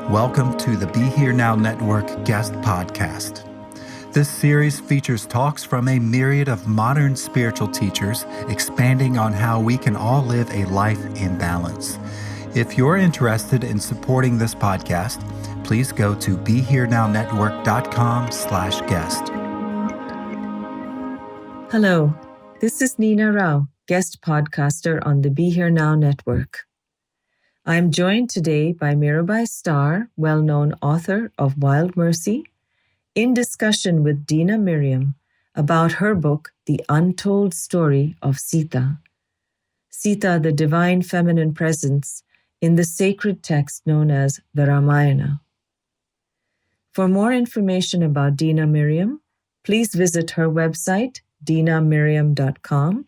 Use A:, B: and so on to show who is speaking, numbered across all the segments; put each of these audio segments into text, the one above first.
A: Welcome to the Be Here Now Network Guest Podcast. This series features talks from a myriad of modern spiritual teachers expanding on how we can all live a life in balance. If you're interested in supporting this podcast, please go to BeHereNowNetwork.com/guest.
B: Hello, this is Dena Rao, guest podcaster on the Be Here Now Network. I'm joined today by Mirabai Starr, well-known author of Wild Mercy, in discussion with Dena Merriam about her book, The Untold Story of Sita. Sita, the divine feminine presence in the sacred text known as the Ramayana. For more information about Dena Merriam, please visit her website, denamerriam.com,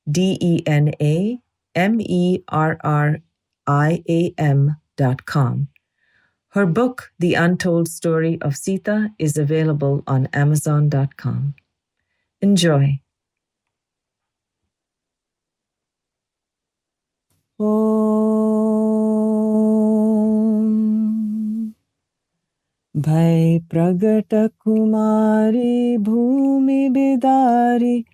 B: DenaMerriam.com. Her book, The Untold Story of Sita, is available on Amazon.com. Enjoy. Om Bhai Pragata Kumari Bhumi Bidari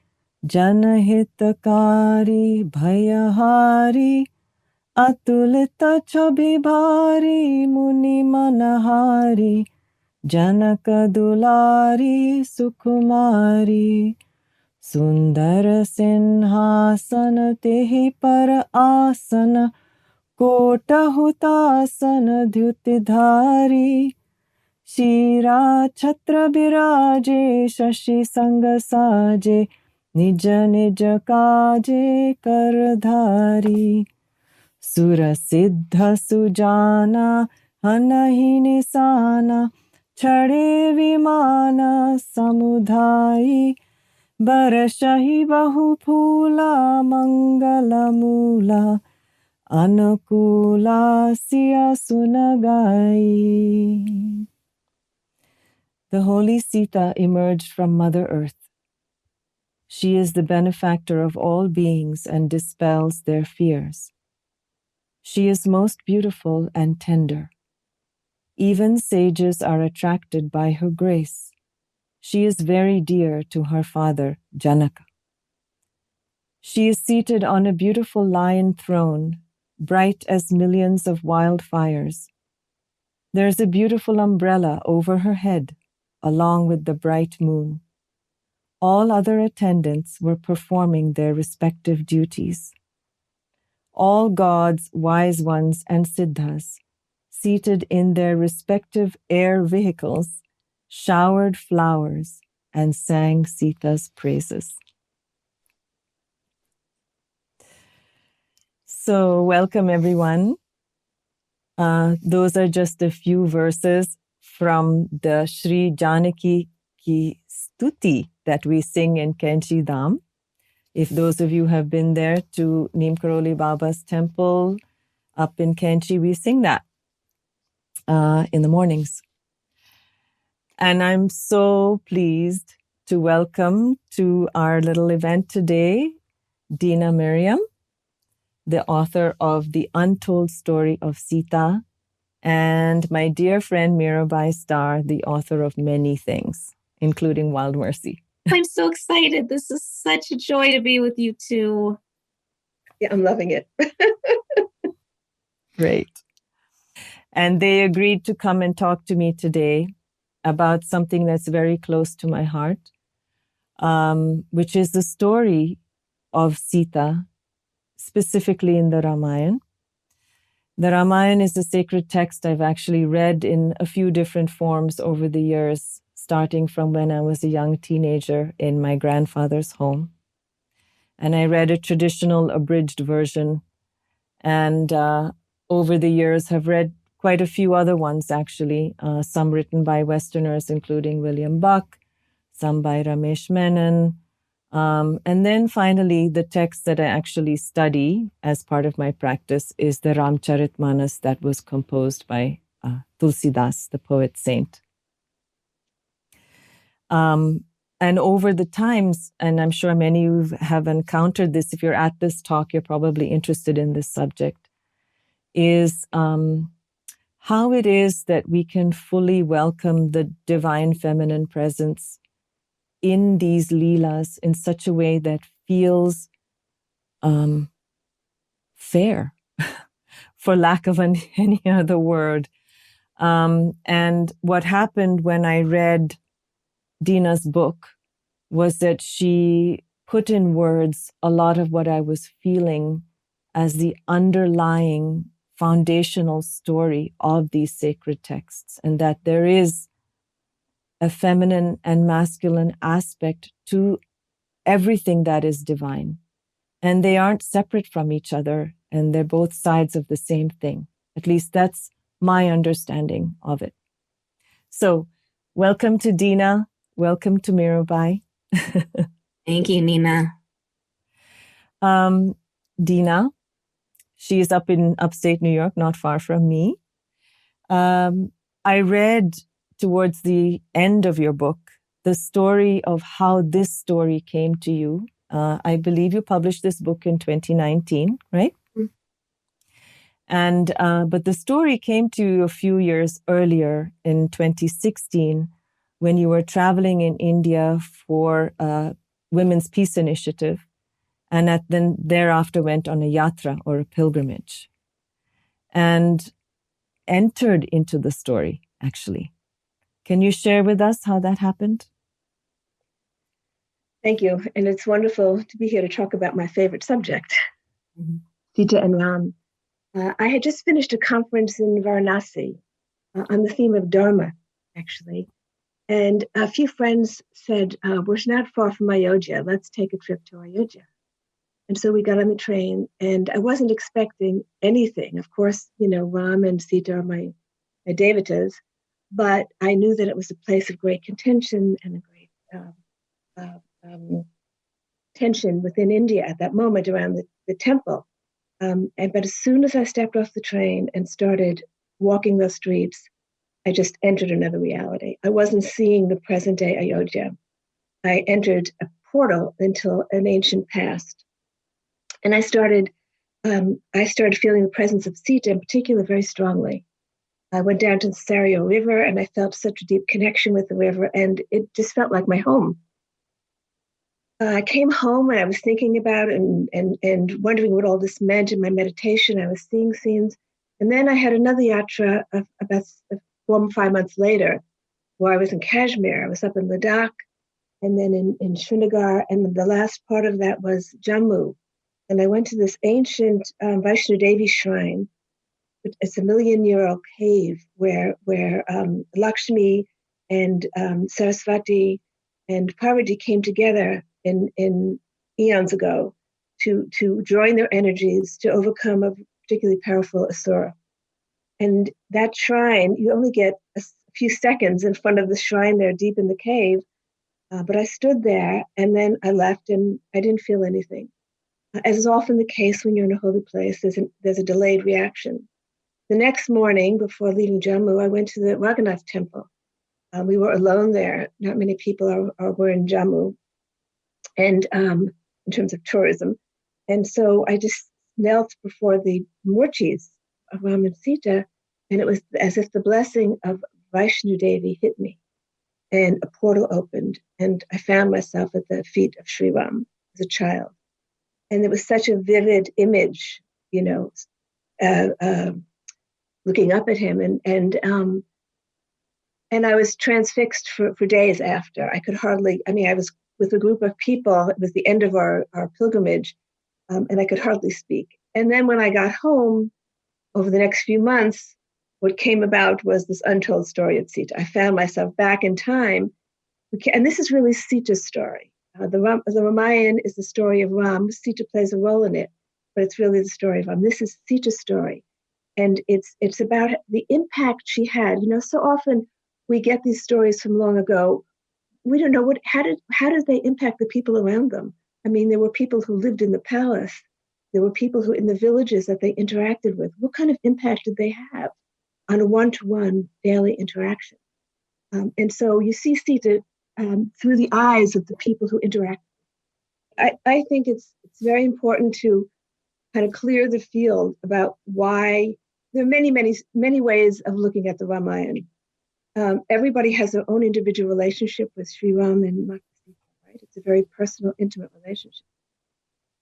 B: Janahitakari Bhayahari Atulita Chabibhari Muni Manahari Janaka Dulari Sukumari Sundara Sinhasana Tehi Para Asana Kota Hutasana Dhyutidhari Shira Chhatra Biraje Shashi Sanga Saje Nija Nija Kaje Kardhari Sura Siddha Sujana Hanahini Sana Chade Vimana Samudhai Barashahi Bahupula Mangala Mula Anukula Siya Sunagai. The Holy Sita emerged from Mother Earth. She is the benefactor of all beings and dispels their fears. She is most beautiful and tender. Even sages are attracted by her grace. She is very dear to her father, Janaka. She is seated on a beautiful lion throne, bright as millions of wildfires. There is a beautiful umbrella over her head, along with the bright moon. All other attendants were performing their respective duties. All gods, wise ones, and siddhas, seated in their respective air vehicles, showered flowers and sang Sita's praises. So, welcome everyone. Those are just a few verses from the Sri Janaki Ki Stuti that we sing in Kenchi Dham. If those of you have been there to Neem Karoli Baba's temple up in Kenchi, we sing that in the mornings. And I'm so pleased to welcome to our little event today, Dena Merriam, the author of The Untold Story of Sita, and my dear friend Mirabai Starr, the author of many things, including Wild Mercy.
C: I'm so excited. This is such a joy to be with you two.
D: Yeah, I'm loving it.
B: Great. And they agreed to come and talk to me today about something that's very close to my heart, which is the story of Sita, specifically in the Ramayana. The Ramayana is a sacred text I've actually read in a few different forms over the years, starting from when I was a young teenager in my grandfather's home. And I read a traditional abridged version, and over the years have read quite a few other ones, actually, some written by Westerners, including William Buck, some by Ramesh Menon. And then finally, the text that I actually study as part of my practice is the Ramcharitmanas that was composed by Tulsidas, the poet saint. And over the times, and I'm sure many of you have encountered this, if you're at this talk, you're probably interested in this subject, is how it is that we can fully welcome the divine feminine presence in these leelas in such a way that feels fair, for lack of any other word. And what happened when I read Dena's book was that she put in words a lot of what I was feeling as the underlying foundational story of these sacred texts, and that there is a feminine and masculine aspect to everything that is divine. And they aren't separate from each other, and they're both sides of the same thing. At least that's my understanding of it. So, welcome to Dena. Welcome to Mirabai.
C: Thank you, Nina.
B: Dena, she is up in upstate New York, not far from me. I read towards the end of your book the story of how this story came to you. I believe you published this book in 2019, right?
D: Mm-hmm.
B: And but the story came to you a few years earlier in 2016 when you were traveling in India for a Women's Peace Initiative, and then thereafter went on a yatra or a pilgrimage and entered into the story, actually. Can you share with us how that happened?
D: Thank you. And it's wonderful to be here to talk about my favorite subject, Sita and Ram. I had just finished a conference in Varanasi on the theme of Dharma, actually. And a few friends said, we're not far from Ayodhya. Let's take a trip to Ayodhya. And so we got on the train, and I wasn't expecting anything. Of course, Ram and Sita are my devatas, but I knew that it was a place of great contention and a great tension within India at that moment around the temple. But as soon as I stepped off the train and started walking those streets, I just entered another reality. I wasn't seeing the present day Ayodhya. I entered a portal into an ancient past. And I started feeling the presence of Sita in particular very strongly. I went down to the Sario River, and I felt such a deep connection with the river, and it just felt like my home. I came home and I was thinking about it and wondering what all this meant in my meditation. I was seeing scenes. And then I had another yatra about 4 or 5 months later, where I was in Kashmir. I was up in Ladakh, and then in Srinagar, and the last part of that was Jammu. And I went to this ancient Vaishno Devi shrine. It's a 1,000,000-year-old cave where Lakshmi and Saraswati and Parvati came together in eons ago to join their energies to overcome a particularly powerful asura. And that shrine, you only get a few seconds in front of the shrine there deep in the cave. But I stood there, and then I left, and I didn't feel anything. As is often the case when you're in a holy place, there's a delayed reaction. The next morning, before leaving Jammu, I went to the Raghunath temple. We were alone there. Not many people were in Jammu, and in terms of tourism. And so I just knelt before the murtis of Ram and Sita, and it was as if the blessing of Vaishno Devi hit me, and a portal opened, and I found myself at the feet of Sri Ram as a child. And it was such a vivid image, looking up at him, and I was transfixed for days after. I was with a group of people. It was the end of our pilgrimage, and I could hardly speak. And then when I got home, over the next few months, what came about was this untold story of Sita. I found myself back in time, and this is really Sita's story. The Ramayana is the story of Ram. Sita plays a role in it, but it's really the story of Ram. This is Sita's story, and it's about the impact she had. So often we get these stories from long ago. We don't know how did they impact the people around them. I mean, there were people who lived in the palace. There were people who in the villages that they interacted with. What kind of impact did they have on a one-to-one daily interaction? And so you see Sita through the eyes of the people who interact. I think it's very important to kind of clear the field about why there are many ways of looking at the Ramayana. Everybody has their own individual relationship with Sri Ram and Mata Sita, right? It's a very personal, intimate relationship.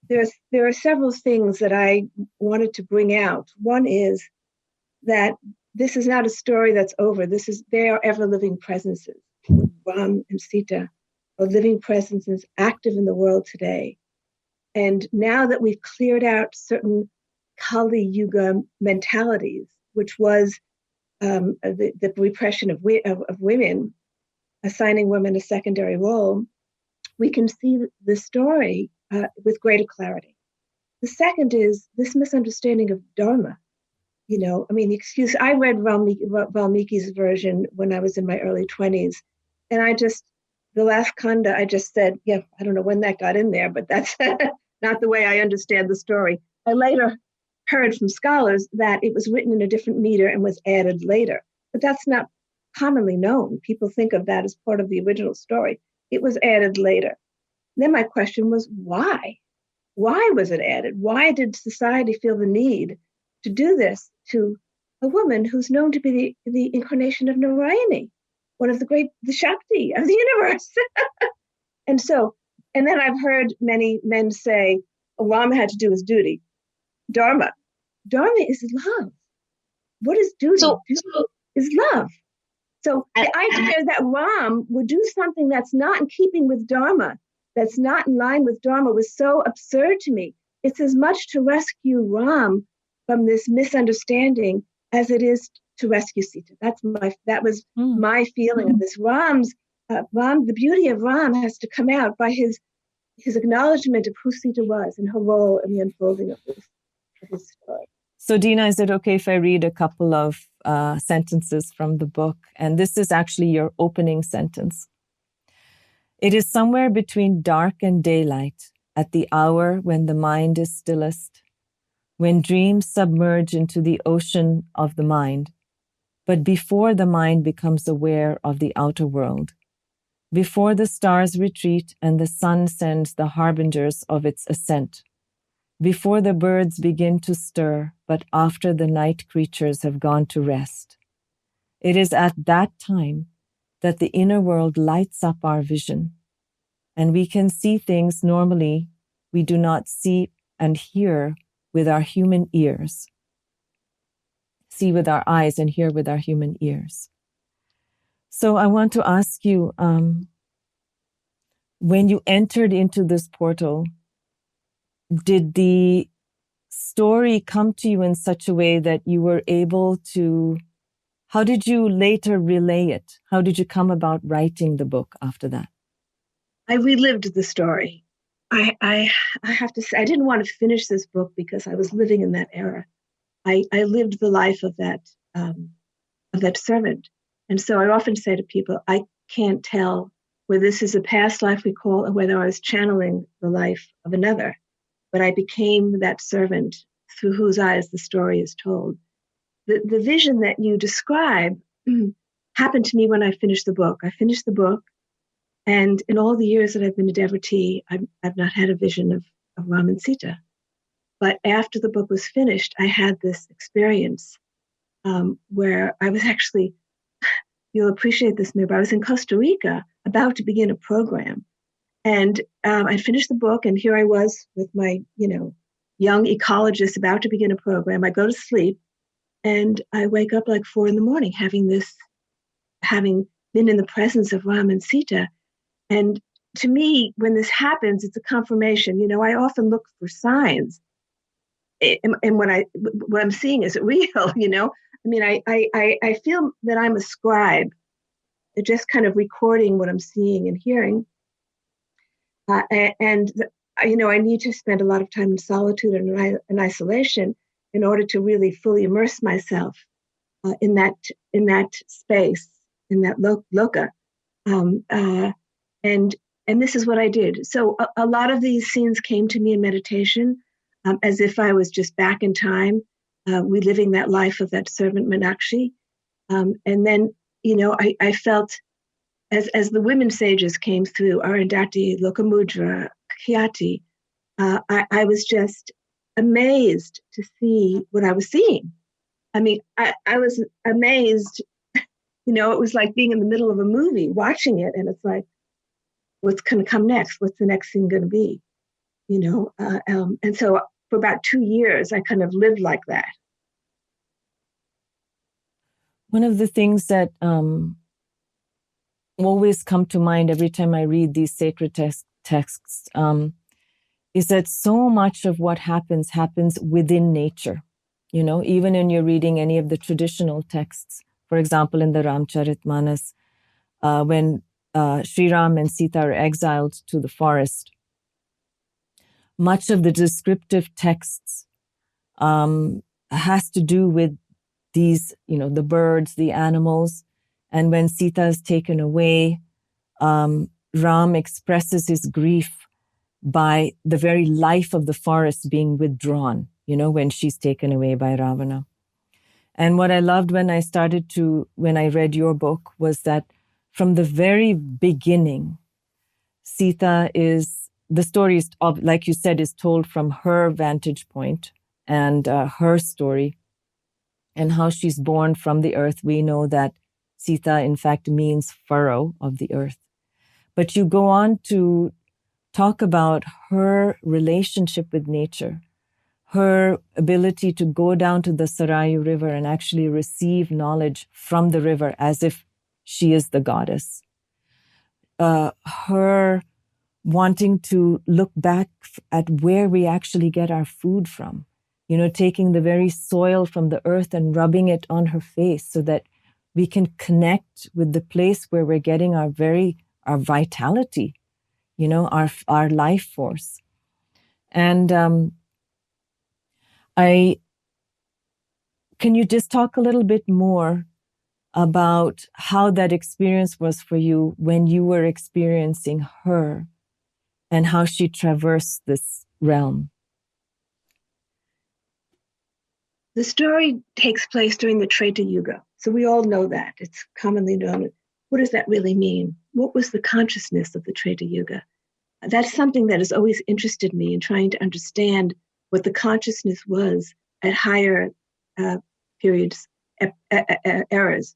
D: There are several things that I wanted to bring out. One is that this is not a story that's over. They are ever living presences. Ram and Sita are living presences active in the world today. And now that we've cleared out certain Kali Yuga mentalities, which was the repression of women, assigning women a secondary role, we can see the story with greater clarity. The second is this misunderstanding of Dharma. I read Valmiki's version when I was in my early 20s. And the last kanda, I just said, yeah, I don't know when that got in there, but that's not the way I understand the story. I later heard from scholars that it was written in a different meter and was added later. But that's not commonly known. People think of that as part of the original story. It was added later. Then my question was, why? Why was it added? Why did society feel the need to do this to a woman who's known to be the incarnation of Narayani, one of the Shakti of the universe? And then I've heard many men say, Rama had to do his duty. Dharma is love. What is duty? Duty is love. So the idea that Ram would do something that's not in keeping with Dharma, that's not in line with Dharma, was so absurd to me. It's as much to rescue Ram from this misunderstanding as it is to rescue Sita. That was my feeling of this. The beauty of Ram has to come out by his acknowledgement of who Sita was and her role in the unfolding of his story.
B: So, Dena, is it okay if I read a couple of sentences from the book? And this is actually your opening sentence. It is somewhere between dark and daylight, at the hour when the mind is stillest, when dreams submerge into the ocean of the mind, but before the mind becomes aware of the outer world, before the stars retreat and the sun sends the harbingers of its ascent, before the birds begin to stir, but after the night creatures have gone to rest. It is at that time that the inner world lights up our vision, and we can see things normally we do not see and hear with our human ears. See with our eyes and hear with our human ears. So I want to ask you, when you entered into this portal, did the story come to you in such a way that you were able to, how did you later relay it? How did you come about writing the book after that?
D: I relived the story. I have to say, I didn't want to finish this book because I was living in that era. I lived the life of that servant. And so I often say to people, I can't tell whether this is a past life we call or whether I was channeling the life of another. But I became that servant through whose eyes the story is told. The vision that you describe happened to me when I finished the book. I finished the book, and in all the years that I've been a devotee, I've not had a vision of Ram and Sita. But after the book was finished, I had this experience where I was actually, you'll appreciate this, Mirabai, I was in Costa Rica about to begin a program. And I finished the book, and here I was with my, young ecologist about to begin a program. I go to sleep, and I wake up like 4 a.m, having been in the presence of Ram and Sita. And to me, when this happens, it's a confirmation. I often look for signs. And what I'm seeing, is it real? I feel that I'm a scribe, just kind of recording what I'm seeing and hearing. I need to spend a lot of time in solitude and in isolation in order to really fully immerse myself in that space, in that loka. And this is what I did. So a lot of these scenes came to me in meditation, as if I was just back in time, reliving that life of that servant Meenakshi. And then, I felt as the women sages came through, Arundhati, Lokamudra, Khyati, I was just amazed to see what I was seeing. I mean, I was amazed. It was like being in the middle of a movie, watching it, and it's like, what's going to come next? What's the next thing going to be? And so for about 2 years, I kind of lived like that.
B: One of the things that always come to mind every time I read these sacred texts is that so much of what happens within nature. Even when you're reading any of the traditional texts, for example, in the Ramcharitmanas, when Sri Ram and Sita are exiled to the forest, much of the descriptive texts has to do with these, the birds, the animals. And when Sita is taken away, Ram expresses his grief by the very life of the forest being withdrawn, when she's taken away by Ravana. And what I loved when I read your book was that from the very beginning, the story is, like you said, is told from her vantage point and her story and how she's born from the earth. We know that Sita, in fact, means furrow of the earth. But you go on to talk about her relationship with nature, her ability to go down to the Sarayu River and actually receive knowledge from the river as if she is the goddess. Her wanting to look back at where we actually get our food from, taking the very soil from the earth and rubbing it on her face so that we can connect with the place where we're getting our vitality, our life force. And can you just talk a little bit more about how that experience was for you when you were experiencing her and how she traversed this realm?
D: The story takes place during the Treta Yuga. So we all know that. It's commonly known. What does that really mean? What was the consciousness of the Treta Yuga? That's something that has always interested me in trying to understand what the consciousness was at higher periods, eras.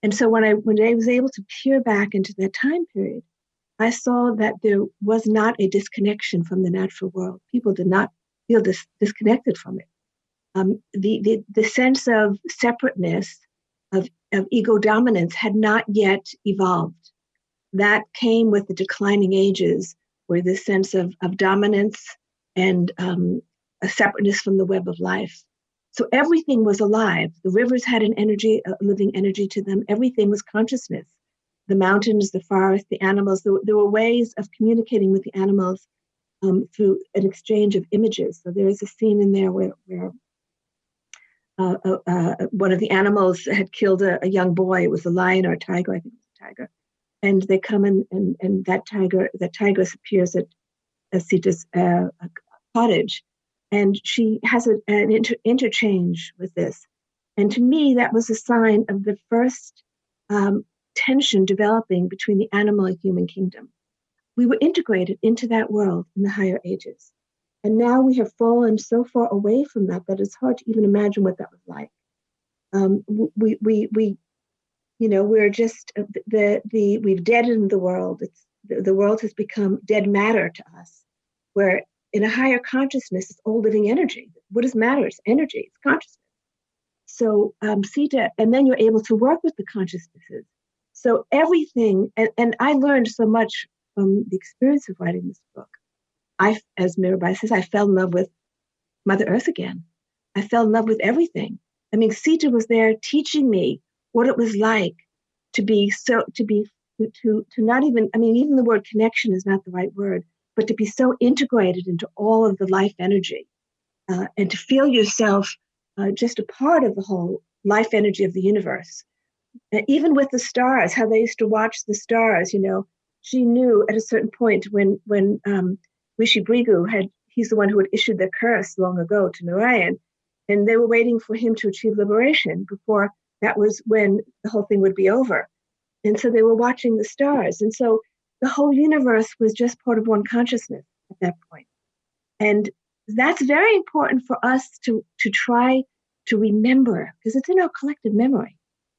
D: And so when I was able to peer back into that time period, I saw that there was not a disconnection from the natural world. People did not feel disconnected from it. The sense of separateness, of ego dominance had not yet evolved. That came with the declining ages, where this sense of dominance and a separateness from the web of life. So everything was alive. The rivers had an energy, a living energy to them. Everything was consciousness. The mountains, the forest, the animals. There were ways of communicating with the animals through an exchange of images. So there is a scene in there where one of the animals had killed a young boy. It was a lion or a tiger, I think it was a tiger. And they come in, and that tigress appears at Sita's cottage. And she has an interchange with this. And to me, that was a sign of the first tension developing between the animal and human kingdom. We were integrated into that world in the higher ages. And now we have fallen so far away from that it's hard to even imagine what that was like. We're just we've deadened the world. The world has become dead matter to us, where in a higher consciousness, it's all living energy. What is matter? It's energy. It's consciousness. So Sita, and then you're able to work with the consciousnesses. So everything, and I learned so much from the experience of writing this book. As Mirabai says, I fell in love with Mother Earth again. I fell in love with everything. I mean, Sita was there teaching me what it was like to not even, I mean, even the word connection is not the right word, but to be so integrated into all of the life energy and to feel yourself just a part of the whole life energy of the universe. Even with the stars, how they used to watch the stars, she knew at a certain point when Rishi Brigu he's the one who had issued the curse long ago to Narayan, and they were waiting for him to achieve liberation before that was when the whole thing would be over. And so they were watching the stars. And so the whole universe was just part of one consciousness at that point. And that's very important for us to try to remember, because it's in our collective memory.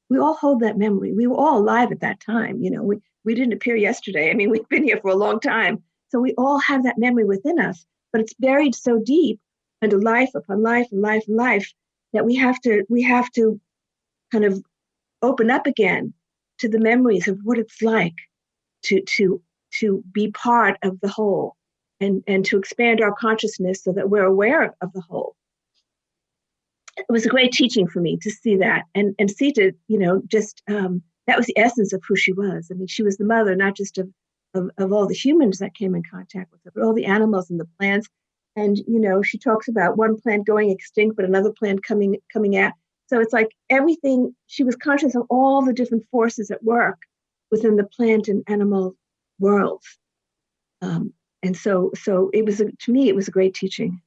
D: We all hold that memory. We were all alive at that time. We didn't appear yesterday. I mean, we've been here for a long time. So we all have that memory within us, but it's buried so deep into life upon life and life and life that we have to kind of open up again to the memories of what it's like to be part of the whole, and to expand our consciousness so that we're aware of the whole. It was a great teaching for me to see that. And Sita, just that was the essence of who she was. I mean, she was the mother, not just of all the humans that came in contact with her, but all the animals and the plants. And, she talks about one plant going extinct, but another plant coming out. So it's like everything, she was conscious of all the different forces at work within the plant and animal worlds. And so it was, to me, it was a great teaching.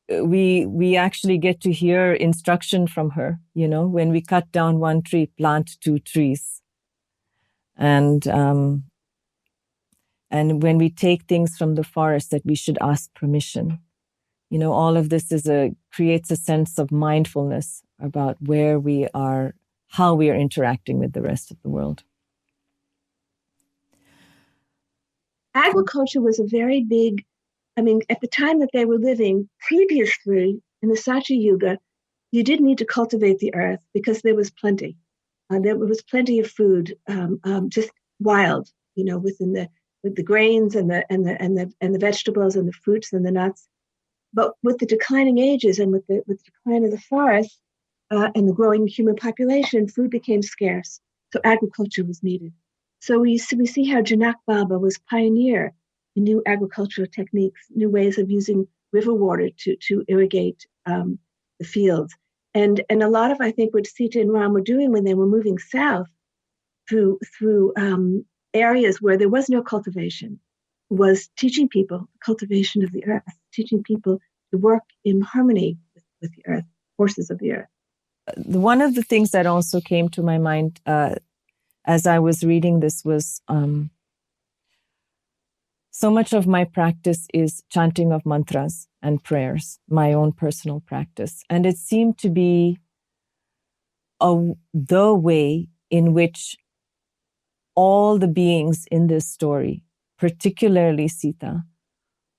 B: We actually get to hear instruction from her, when we cut down one tree, plant 2 trees. And when we take things from the forest, that we should ask permission. All of this creates a sense of mindfulness about where we are, how we are interacting with the rest of the world.
D: Agriculture was a very big, at the time that they were living, previously in the Satya Yuga, you did need to cultivate the earth because there was plenty. There was plenty of food, just wild, with the grains and the vegetables and the fruits and the nuts. But with the declining ages and with the decline of the forest and the growing human population, food became scarce. So agriculture was needed. So we see how Janak Baba was pioneer in new agricultural techniques, new ways of using river water to irrigate the fields. And a lot of, I think, what Sita and Ram were doing when they were moving south through areas where there was no cultivation was teaching people the cultivation of the earth, teaching people to work in harmony with the earth, forces of the earth.
B: One of the things that also came to my mind as I was reading this was so much of my practice is chanting of mantras and prayers, my own personal practice. And it seemed to be the way in which all the beings in this story, particularly Sita,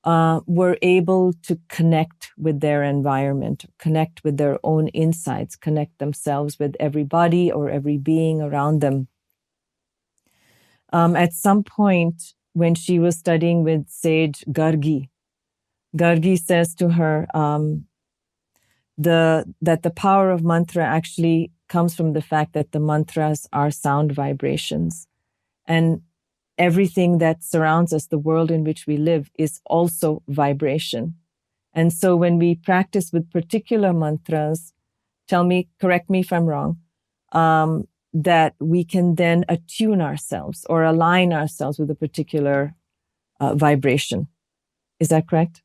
B: were able to connect with their environment, connect with their own insights, connect themselves with everybody or every being around them. At some point, when she was studying with sage Gargi says to her that the power of mantra actually comes from the fact that the mantras are sound vibrations. And everything that surrounds us, the world in which we live, is also vibration. And so when we practice with particular mantras, correct me if I'm wrong, that we can then attune ourselves or align ourselves with a particular vibration. Is that correct?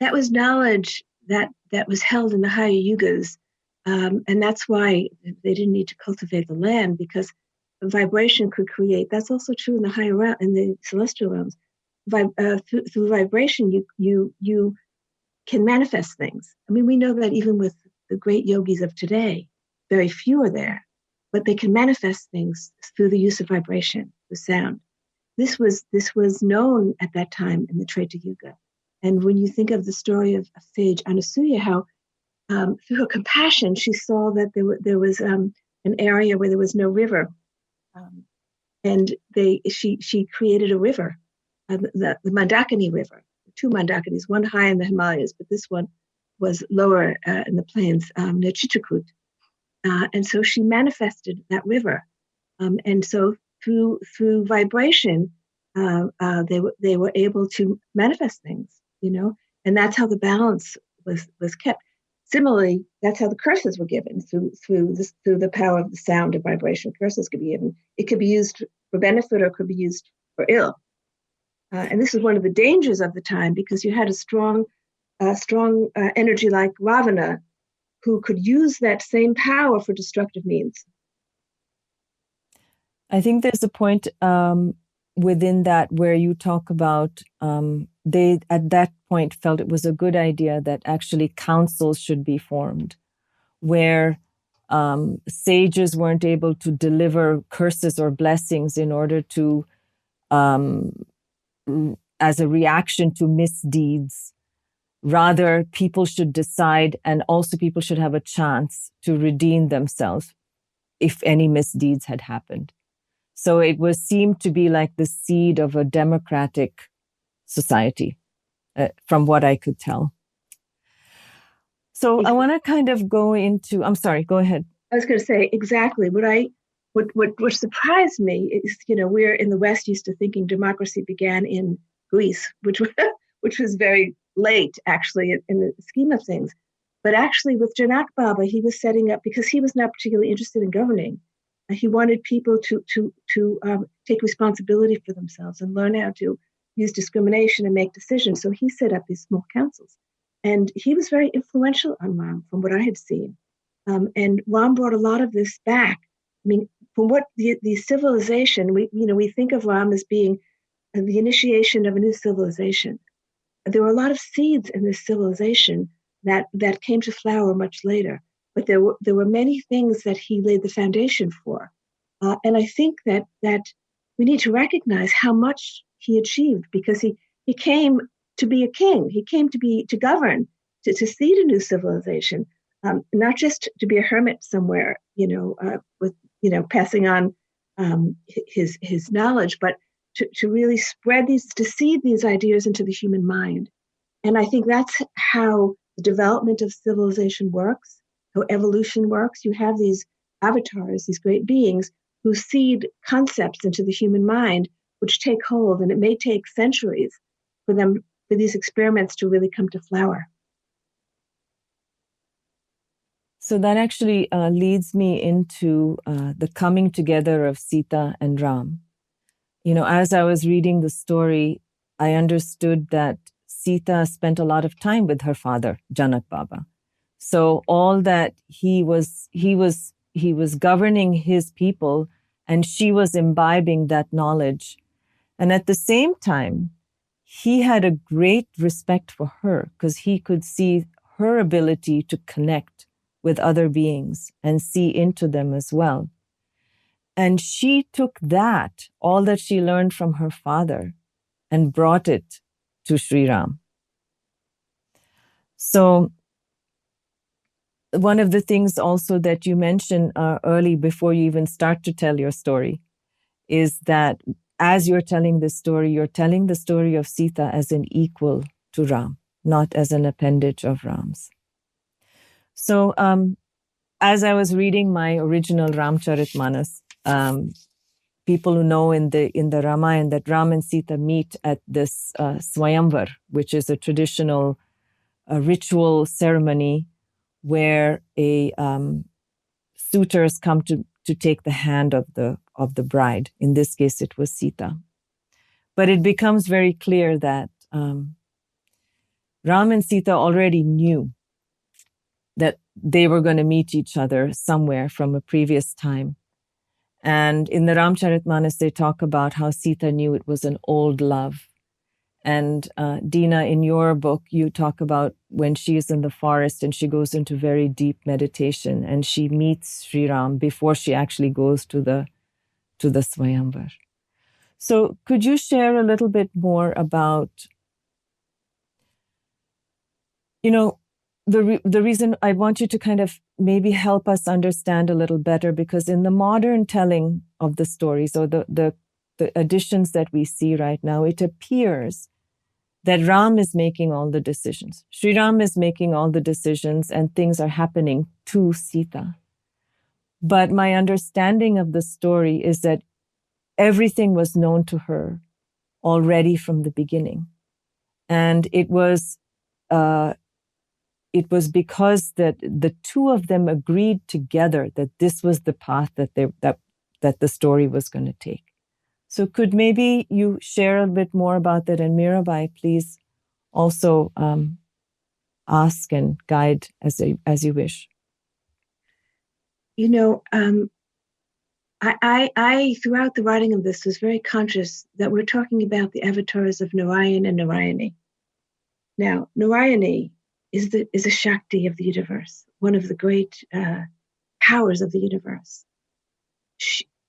D: That was knowledge that was held in the higher yugas. And that's why they didn't need to cultivate the land, because vibration could create. That's also true in the higher realm, in the celestial realms. Through vibration, you can manifest things. I mean, we know that even with the great yogis of today, very few are there, but they can manifest things through the use of vibration, the sound. This was known at that time in the Treta Yuga. And when you think of the story of sage Anasuya, how through her compassion, she saw that there was an area where there was no river. And she created a river, the Mandakini River, 2 Mandakanis, one high in the Himalayas, but this one was lower in the plains near Chitrakoot. And so she manifested that river. And so through vibration, they were able to manifest things, and that's how the balance was kept. Similarly, that's how the curses were given through the power of the sound and vibration. Curses could be given. It could be used for benefit or it could be used for ill. And this is one of the dangers of the time, because you had a strong energy like Ravana, who could use that same power for destructive means.
B: I think there's a point within that where you talk about they at that point felt it was a good idea that actually councils should be formed where sages weren't able to deliver curses or blessings in order to as a reaction to misdeeds. Rather, people should decide, and also people should have a chance to redeem themselves if any misdeeds had happened. So it was seemed to be like the seed of a democratic society, from what I could tell. So I want to kind of go into, I'm sorry, go ahead.
D: I was going to say exactly what surprised me is, we're in the West used to thinking democracy began in Greece, which was very late, actually, in the scheme of things. But actually, with Janak Baba, he was setting up, because he was not particularly interested in governing. He wanted people to take responsibility for themselves and learn how to use discrimination and make decisions. So he set up these small councils. And he was very influential on Ram, from what I had seen. And Ram brought a lot of this back. I mean, from what the civilization, we think of Ram as being the initiation of a new civilization. There were a lot of seeds in this civilization that came to flower much later. But there were many things that he laid the foundation for. And I think that we need to recognize how much he achieved, because he came to be a king. He came to govern, to seed a new civilization, not just to be a hermit somewhere, with passing on his knowledge, but to really to seed these ideas into the human mind. And I think that's how the development of civilization works, how evolution works. You have these avatars, these great beings who seed concepts into the human mind, which take hold, and it may take centuries for these experiments to really come to flower.
B: So that actually leads me into the coming together of Sita and Ram. As I was reading the story, I understood that Sita spent a lot of time with her father, Janak Baba. So all that he was governing his people, and she was imbibing that knowledge. And at the same time, he had a great respect for her, because he could see her ability to connect with other beings and see into them as well. And she took all that she learned from her father, and brought it to Sri Ram. So one of the things also that you mentioned early, before you even start to tell your story, is that as you're telling this story, you're telling the story of Sita as an equal to Ram, not as an appendage of Ram's. So as I was reading my original Ramcharitmanas, people who know in the Ramayana that Ram and Sita meet at this Swayamvar, which is a traditional ritual ceremony where suitors come to take the hand of the bride. In this case, it was Sita. But it becomes very clear that Ram and Sita already knew that they were going to meet each other somewhere from a previous time. And in the Ramcharitmanas, they talk about how Sita knew it was an old love. And Dena, in your book, you talk about when she is in the forest and she goes into very deep meditation and she meets Sri Ram before she actually goes to the Swayamvar. So could you share a little bit more about, the reason I want you to kind of maybe help us understand a little better, because in the modern telling of the stories, or the additions that we see right now, it appears that Ram is making all the decisions. Sri Ram is making all the decisions, and things are happening to Sita. But my understanding of the story is that everything was known to her already from the beginning. And it was because that the two of them agreed together that this was the path that the story was going to take. So could maybe you share a bit more about that? And Mirabai, please also ask and guide as you wish.
D: I throughout the writing of this was very conscious that we're talking about the avatars of Narayan and Narayani. Now, Narayani is a Shakti of the universe, one of the great powers of the universe.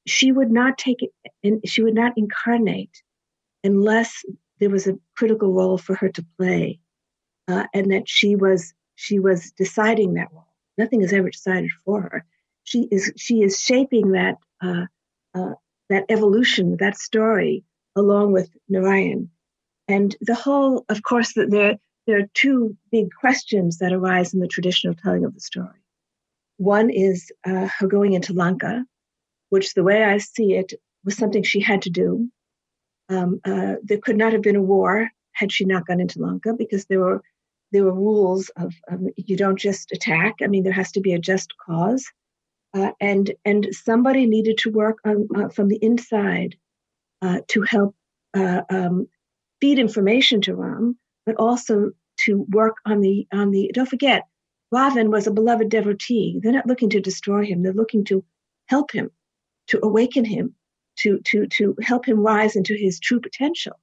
D: She would not take it, and she would not incarnate unless there was a critical role for her to play, and that she was deciding that role. Nothing is ever decided for her. She is shaping that evolution, that story, along with Narayan. And the whole, of course, there are two big questions that arise in the traditional telling of the story. One is her going into Lanka, which, the way I see it, was something she had to do. There could not have been a war had she not gone into Lanka, because there were rules of you don't just attack. I mean, there has to be a just cause, and somebody needed to work on from the inside to help feed information to Ram, but also to work on the. Don't forget, Ravan was a beloved devotee. They're not looking to destroy him. They're looking to help him, to awaken him, to help him rise into his true potential.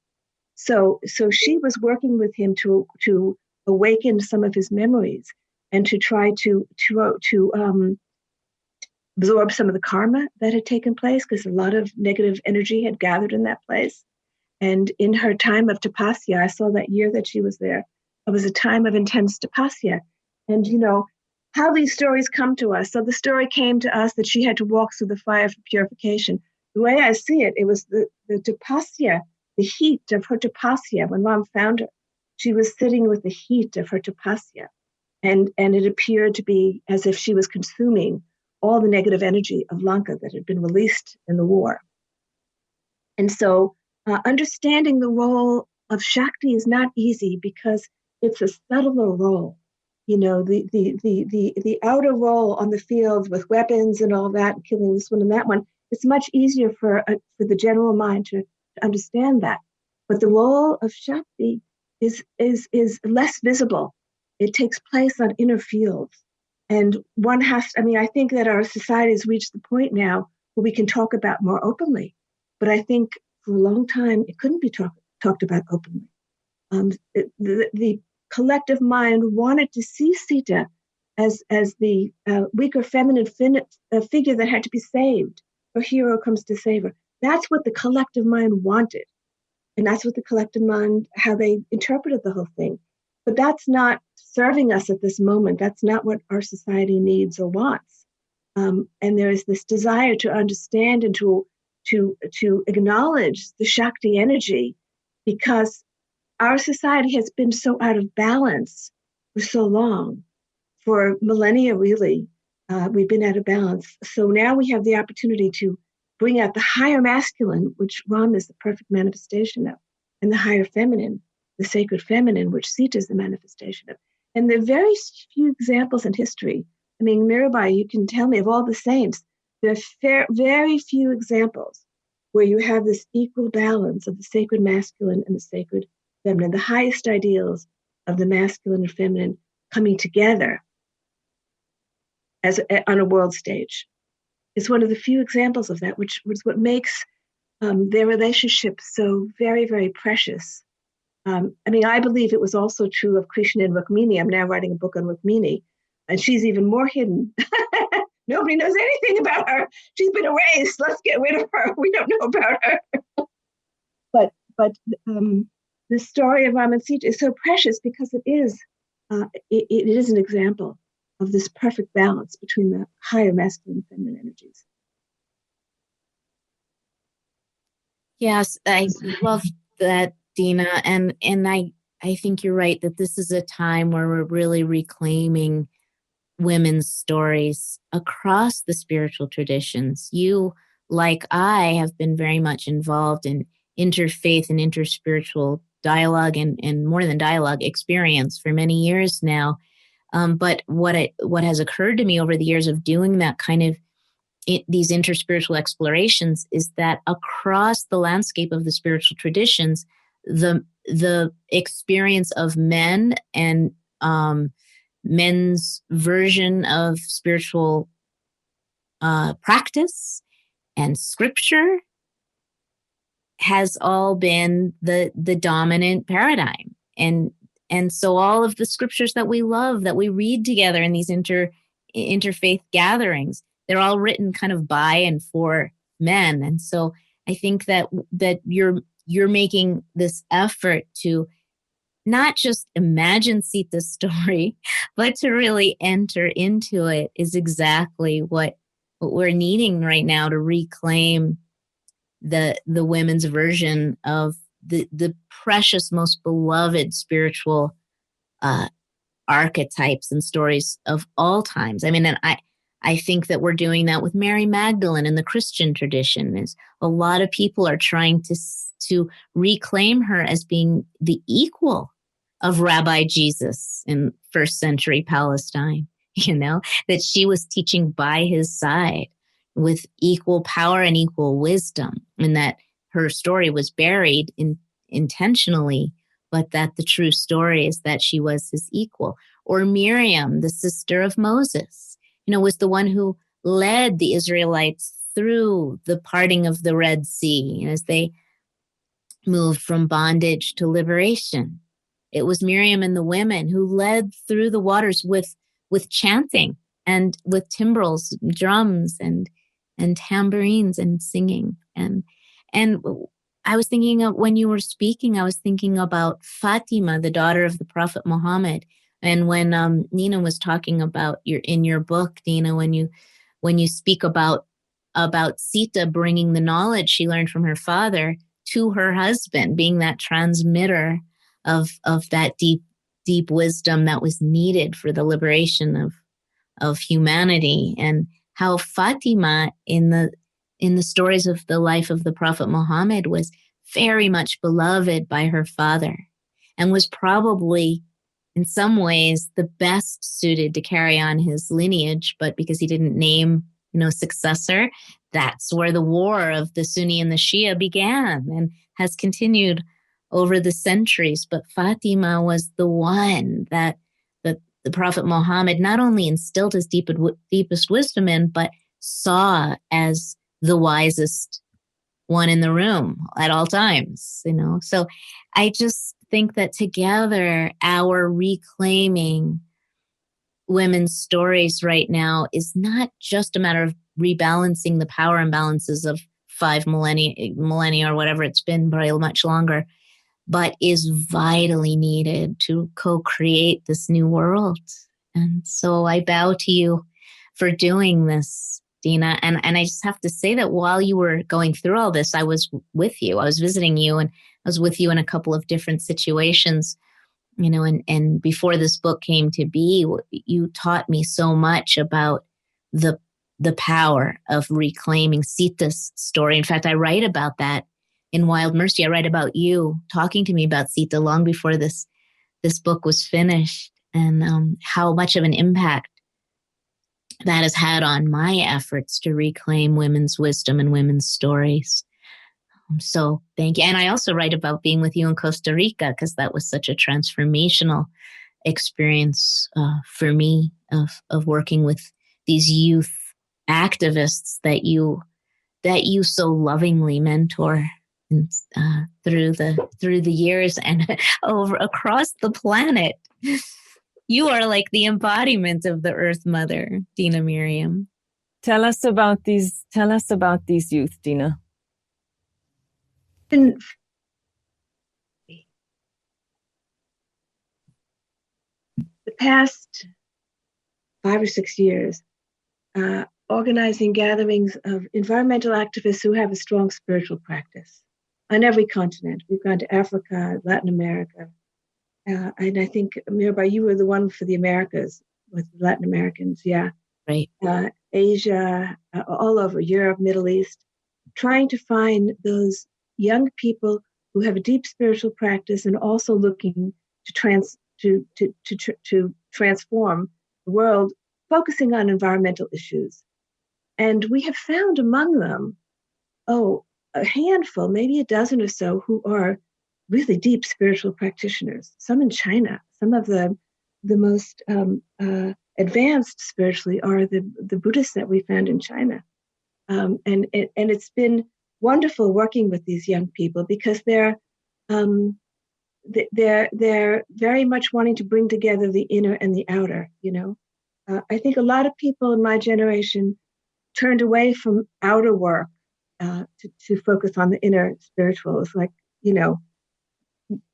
D: So she was working with him to awaken some of his memories and to try to absorb some of the karma that had taken place, because a lot of negative energy had gathered in that place. And in her time of tapasya, I saw that year that she was there, it was a time of intense tapasya. And how these stories come to us. So the story came to us that she had to walk through the fire for purification. The way I see it, it was the tapasya, the heat of her tapasya. When Ram found her, she was sitting with the heat of her tapasya. And it appeared to be as if she was consuming all the negative energy of Lanka that had been released in the war. And so understanding the role of Shakti is not easy, because it's a subtler role. The outer role on the field with weapons and all that, killing this one and that one, it's much easier for the general mind to understand that. But the role of Shakti is less visible. It takes place on inner fields. And I think that our society has reached the point now where we can talk about more openly. But I think for a long time, it couldn't be talked about openly. The collective mind wanted to see Sita as the weaker feminine figure that had to be saved. Her hero comes to save her. That's what the collective mind wanted. And that's what the collective mind, how they interpreted the whole thing. But that's not serving us at this moment. That's not what our society needs or wants. And there is this desire to understand and to acknowledge the Shakti energy, because our society has been so out of balance for so long. For millennia, really, we've been out of balance. So now we have the opportunity to bring out the higher masculine, which Ram is the perfect manifestation of, and the higher feminine, the sacred feminine, which Sita is the manifestation of. And there are very few examples in history. I mean, Mirabai, you can tell me of all the saints, there are very few examples where you have this equal balance of the sacred masculine and the sacred feminine, the highest ideals of the masculine and feminine coming together on a world stage. It's one of the few examples of that, which was what makes their relationship so very, very precious. I believe it was also true of Krishna and Rukmini. I'm now writing a book on Rukmini, and she's even more hidden. Nobody knows anything about her. She's been erased. Let's get rid of her. We don't know about her. But the story of Ram and Sita is so precious because it is an example of this perfect balance between the higher masculine and feminine energies.
E: Yes, I love that, Dena. And I think you're right that this is a time where we're really reclaiming women's stories across the spiritual traditions. You, like I, have been very much involved in interfaith and interspiritual dialogue and more than dialogue experience for many years now. But what has occurred to me over the years of doing that kind of these interspiritual explorations is that across the landscape of the spiritual traditions, the experience of men and men's version of spiritual practice and scripture has all been the dominant paradigm. And so all of the scriptures that we love, that we read together in these interfaith gatherings, they're all written kind of by and for men. And so I think that you're making this effort to not just imagine Sita's story, but to really enter into it is exactly what we're needing right now to reclaim the women's version of the precious, most beloved spiritual archetypes and stories of all times. I mean, and I think that we're doing that with Mary Magdalene in the Christian tradition. Is a lot of people are trying to reclaim her as being the equal of Rabbi Jesus in first century Palestine, that she was teaching by his side with equal power and equal wisdom, and that her story was buried intentionally, but that the true story is that she was his equal. Or Miriam, the sister of Moses, was the one who led the Israelites through the parting of the Red Sea as they moved from bondage to liberation. It was Miriam and the women who led through the waters with chanting and with timbrels, drums, and tambourines and singing. And I was thinking of, when you were speaking, I was thinking about Fatima, the daughter of the Prophet Muhammad. And when Nina was talking about in your book, Dena, when you speak about Sita bringing the knowledge she learned from her father to her husband, being that transmitter of that deep wisdom that was needed for the liberation of humanity, and how Fatima in the stories of the life of the Prophet Muhammad was very much beloved by her father, and was probably in some ways the best suited to carry on his lineage, but because he didn't name successor, that's where the war of the Sunni and the Shia began and has continued over the centuries. But Fatima was the one that the Prophet Muhammad not only instilled his deepest wisdom in, but saw as the wisest one in the room at all times, So I just think that together, our reclaiming women's stories right now is not just a matter of rebalancing the power imbalances of 5 millennia or whatever it's been, probably much longer, but is vitally needed to co-create this new world. And so I bow to you for doing this, Dena. And I just have to say that while you were going through all this, I was with you. I was visiting you, and I was with you in a couple of different situations, and before this book came to be, you taught me so much about the power of reclaiming Sita's story. In fact, I write about that in Wild Mercy. I write about you talking to me about Sita long before this book was finished, and how much of an impact that has had on my efforts to reclaim women's wisdom and women's stories. So thank you. And I also write about being with you in Costa Rica, because that was such a transformational experience for me of working with these youth activists that you so lovingly mentor through the years and over across the planet. You are like the embodiment of the Earth Mother, Dena Merriam.
B: Tell us about these youth, Dena.
D: The past 5 or 6 years, organizing gatherings of environmental activists who have a strong spiritual practice on every continent. We've gone to Africa, Latin America, and I think, Mirabai, you were the one for the Americas with Latin Americans, yeah.
E: Right.
D: Asia, all over, Europe, Middle East, trying to find those young people who have a deep spiritual practice and also looking to transform the world, focusing on environmental issues. And we have found among them, a handful, maybe a dozen or so, who are really deep spiritual practitioners. Some in China, some of the most advanced spiritually are the Buddhists that we found in China. And it's been wonderful working with these young people because they're very much wanting to bring together the inner and the outer. I think a lot of people in my generation turned away from outer work to focus on the inner spiritual. It's like,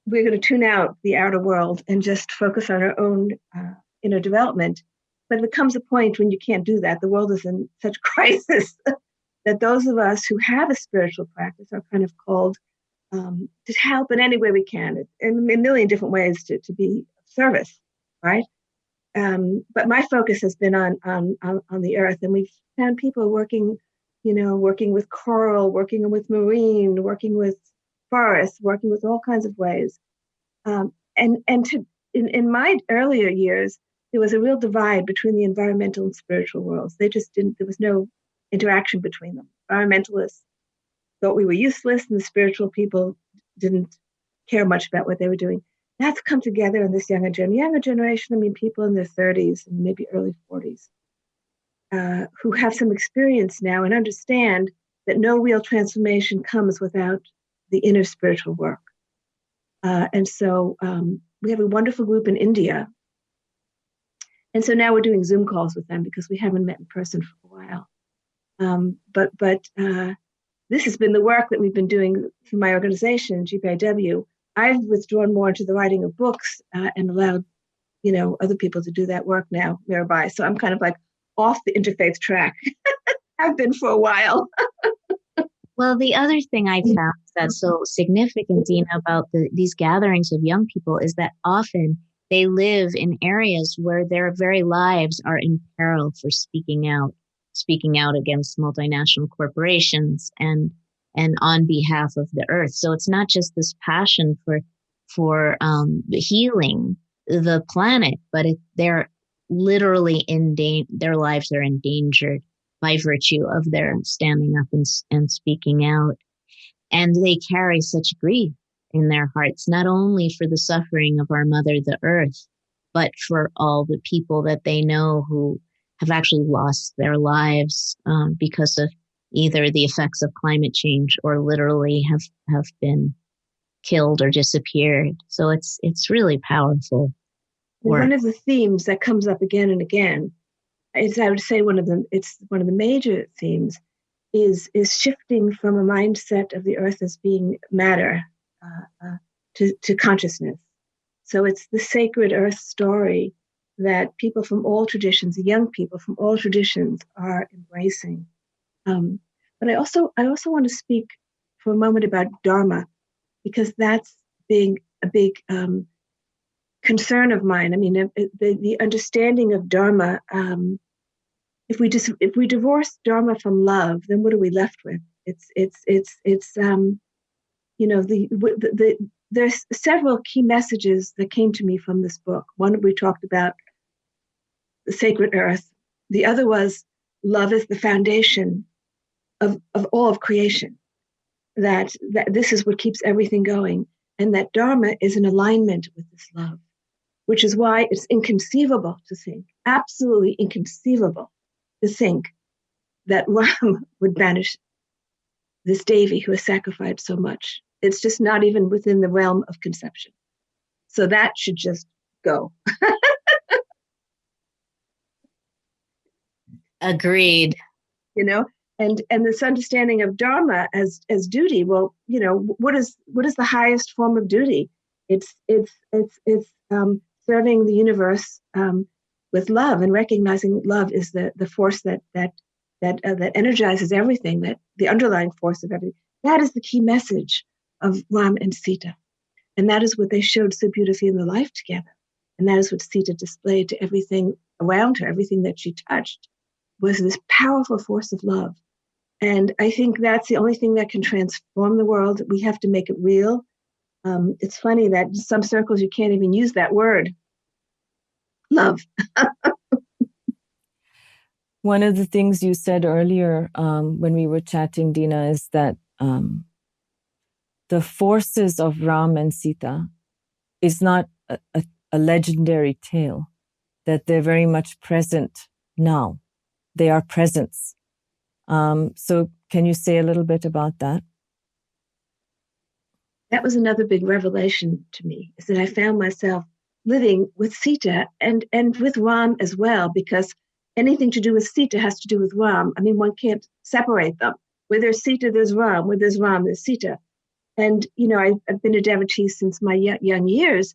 D: we're going to tune out the outer world and just focus on our own inner development. But there comes a point when you can't do that. The world is in such crisis that those of us who have a spiritual practice are kind of called to help in any way we can, in a million different ways to be of service, right? But my focus has been on the earth, and we've found people working with coral, working with marine, working with forests, working with all kinds of ways. In my earlier years, there was a real divide between the environmental and spiritual worlds. There was no interaction between them. Environmentalists thought we were useless, and the spiritual people didn't care much about what they were doing. That's come together in this younger generation. I mean, people in their 30s and maybe early 40s who have some experience now and understand that no real transformation comes without the inner spiritual work. And so we have a wonderful group in India. And so now we're doing Zoom calls with them because we haven't met in person for a while. But this has been the work that we've been doing through my organization, GPIW. I've withdrawn more into the writing of books and allowed, other people to do that work now, Mirabai. So I'm kind of like off the interfaith track. I've been for a while.
E: Well, the other thing I found that's so significant, Dena, about these gatherings of young people is that often they live in areas where their very lives are in peril for speaking out against multinational corporations and on behalf of the earth. So it's not just this passion for healing the planet, but they're literally their lives are endangered by virtue of their standing up and speaking out. And they carry such grief in their hearts, not only for the suffering of our mother, the earth, but for all the people that they know who have actually lost their lives because of either the effects of climate change or literally have been killed or disappeared. So it's really powerful work.
D: One of the themes that comes up again and again is, I would say, it's one of the major themes is shifting from a mindset of the earth as being matter to consciousness. So it's the sacred earth story that people from all traditions, young people from all traditions, are embracing. But I also want to speak for a moment about Dharma, because that's being a big concern of mine. I mean, the understanding of Dharma. If we divorce Dharma from love, then what are we left with? There's several key messages that came to me from this book. One, we talked about the sacred earth. The other was love is the foundation of all of creation. That this is what keeps everything going, and that Dharma is in alignment with this love, which is why it's inconceivable to think, absolutely inconceivable to think that Ram would banish this Devi who has sacrificed so much. It's just not even within the realm of conception. So that should just go.
E: Agreed.
D: And this understanding of Dharma as duty. Well, what is the highest form of duty? It's serving the universe with love, and recognizing love is the force that energizes everything, that the underlying force of everything. That is the key message of Ram and Sita. And that is what they showed so beautifully in their life together. And that is what Sita displayed to everything around her. Everything that she touched was this powerful force of love. And I think that's the only thing that can transform the world. We have to make it real. It's funny that in some circles you can't even use that word, love.
B: One of the things you said earlier when we were chatting, Dena, is that the forces of Ram and Sita is not a legendary tale, that they're very much present now. They are presence. So can you say a little bit about that?
D: That was another big revelation to me, is that I found myself living with Sita and with Ram as well, because anything to do with Sita has to do with Ram. I mean, one can't separate them. Where there's Sita, there's Ram. Where there's Ram, there's Sita. And, I've been a devotee since my young years,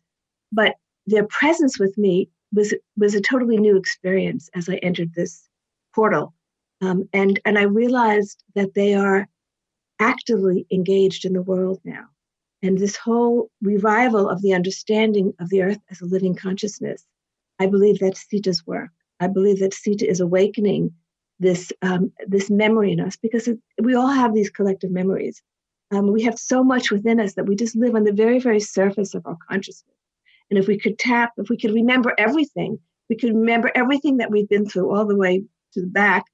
D: but their presence with me was a totally new experience as I entered this portal. And I realized that they are actively engaged in the world now. And this whole revival of the understanding of the earth as a living consciousness, I believe that's Sita's work. I believe that Sita is awakening this memory in us, because we all have these collective memories. We have so much within us that we just live on the very, very surface of our consciousness. And if we could remember everything, we could remember everything that we've been through all the way to the back,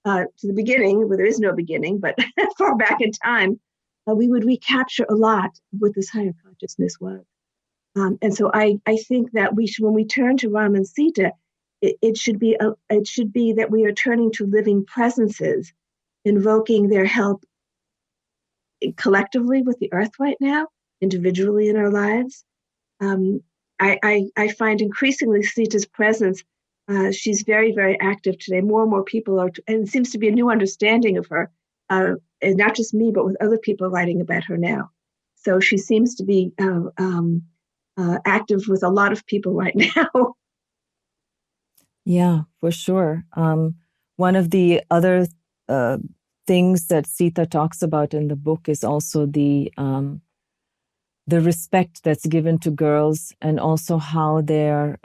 D: to the beginning, where there is no beginning, but far back in time, we would recapture a lot of what this higher consciousness was. And so I think that when we turn to Ram and Sita, it should be that we are turning to living presences, invoking their help collectively with the earth right now, individually in our lives. I find increasingly Sita's presence. She's very, very active today. More and more people are, and it seems to be a new understanding of her, and not just me, but with other people writing about her now. So she seems to be active with a lot of people right now.
B: Yeah, for sure. One of the other things that Sita talks about in the book is also the respect that's given to girls, and also how they're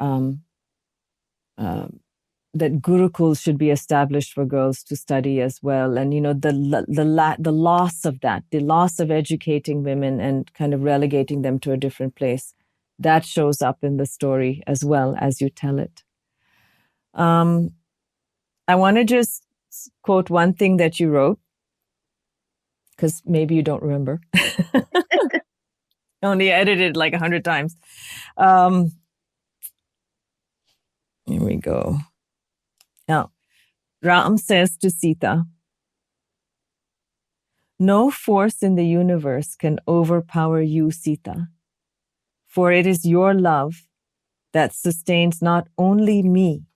B: that gurukuls should be established for girls to study as well. And the loss of that, the loss of educating women and kind of relegating them to a different place, that shows up in the story as well as you tell it. I want to just quote one thing that you wrote, because maybe you don't remember. Only edited like 100 times. Here we go. Now, Ram says to Sita, "No force in the universe can overpower you, Sita, for it is your love that sustains not only me,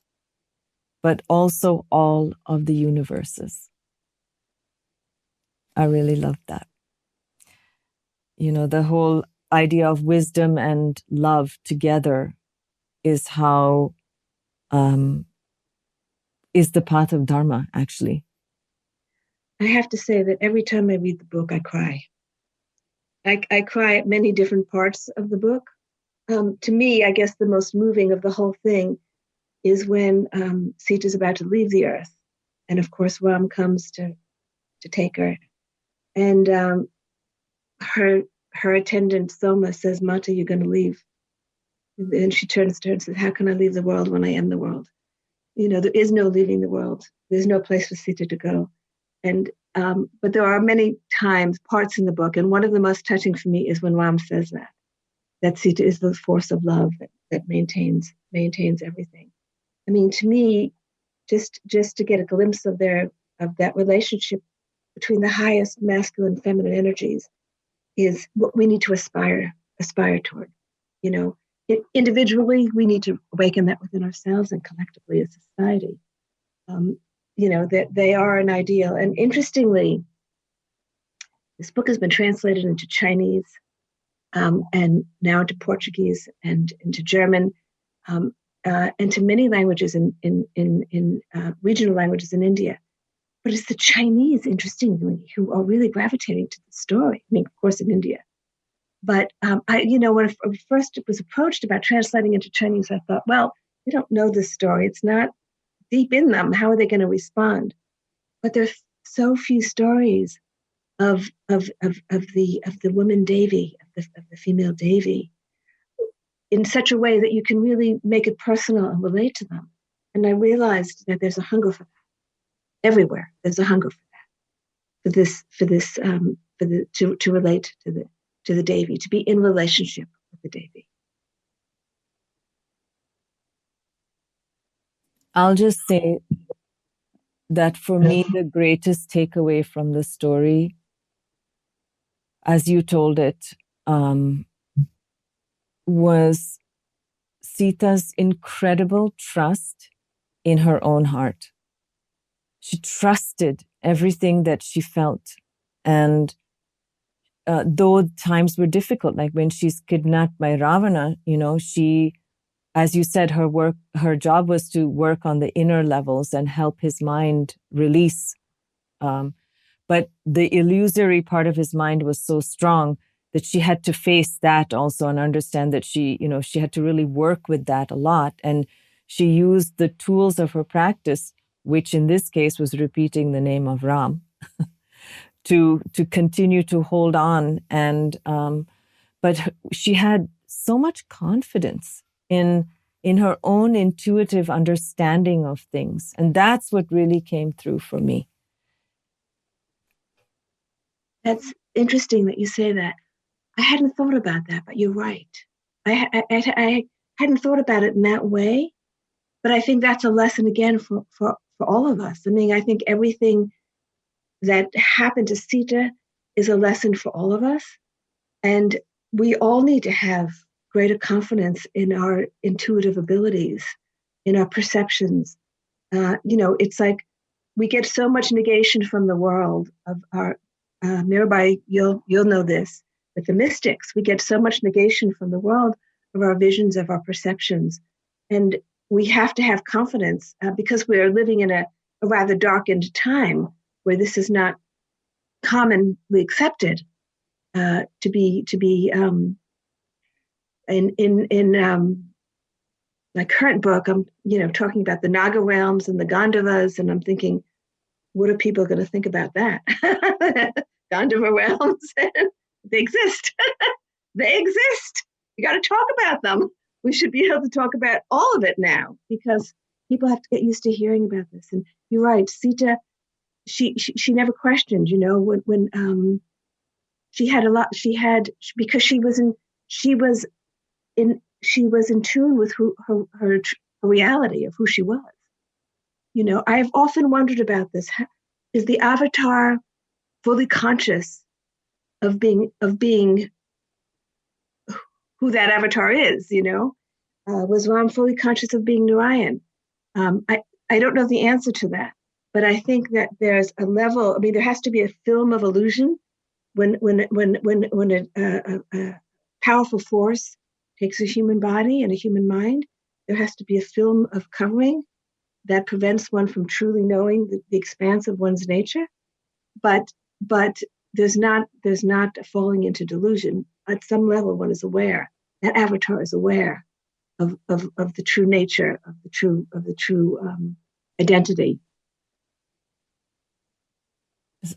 B: but also all of the universes." I really love that. The whole idea of wisdom and love together is how is the path of Dharma, actually.
D: I have to say that every time I read the book, I cry. I cry at many different parts of the book. To me, I guess the most moving of the whole thing is when Sita's about to leave the earth. And of course, Ram comes to take her. And her attendant, Soma, says, "Mata, you're going to leave." And she turns to her and says, "How can I leave the world when I am the world?" There is no leaving the world. There's no place for Sita to go. And but there are many parts in the book, and one of the most touching for me is when Ram says that Sita is the force of love that maintains everything. I mean, to me, just to get a glimpse of that relationship between the highest masculine and feminine energies is what we need to aspire toward. Individually, we need to awaken that within ourselves, and collectively as society. That they are an ideal. And interestingly, this book has been translated into Chinese, and now into Portuguese and into German, and to many languages in regional languages in India. But it's the Chinese, interestingly, who are really gravitating to the story. I mean, of course, in India. But when I first was approached about translating into Chinese, I thought, well, they don't know this story. It's not deep in them. How are they going to respond? But there's so few stories of the woman Devi, of the female Devi, in such a way that you can really make it personal and relate to them. And I realized that there's a hunger for that everywhere. There's a hunger for that, to relate to the Devi, to be in relationship with the Devi.
B: I'll just say that for me, the greatest takeaway from the story, as you told it, was Sita's incredible trust in her own heart. She trusted everything that she felt. And though times were difficult, like when she's kidnapped by Ravana, she, as you said, her job was to work on the inner levels and help his mind release. But the illusory part of his mind was so strong that she had to face that also and understand that she had to really work with that a lot. And she used the tools of her practice, which in this case was repeating the name of Ram, to continue to hold on. And but she had so much confidence in her own intuitive understanding of things. And that's what really came through for me.
D: That's interesting that you say that. I hadn't thought about that, but you're right. I hadn't thought about it in that way, but I think that's a lesson again for all of us. I mean, I think everything that happened to Sita is a lesson for all of us. And we all need to have greater confidence in our intuitive abilities, in our perceptions. It's like we get so much negation from the world of our Mirabai, you'll know this, with the mystics, we get so much negation from the world of our visions, of our perceptions. And we have to have confidence because we are living in a rather darkened time where this is not commonly accepted to be in my current book. I'm talking about the Naga realms and the Gandharvas, and I'm thinking, what are people going to think about that? Gandharva realms, they exist. They exist. You got to talk about them. We should be able to talk about all of it now because people have to get used to hearing about this. And you're right, Sita, she never questioned, when she had a lot, because she was in tune with her reality of who she was. I've often wondered about this. Is the avatar fully conscious of being who that avatar is? Was Ram fully conscious of being Narayan? I don't know the answer to that, but I think that there's a level. I mean, there has to be a film of illusion when a powerful force takes a human body and a human mind. There has to be a film of covering that prevents one from truly knowing the expanse of one's nature. But there's not falling into delusion. At some level, one is aware. That avatar is aware of the true nature, of the true identity.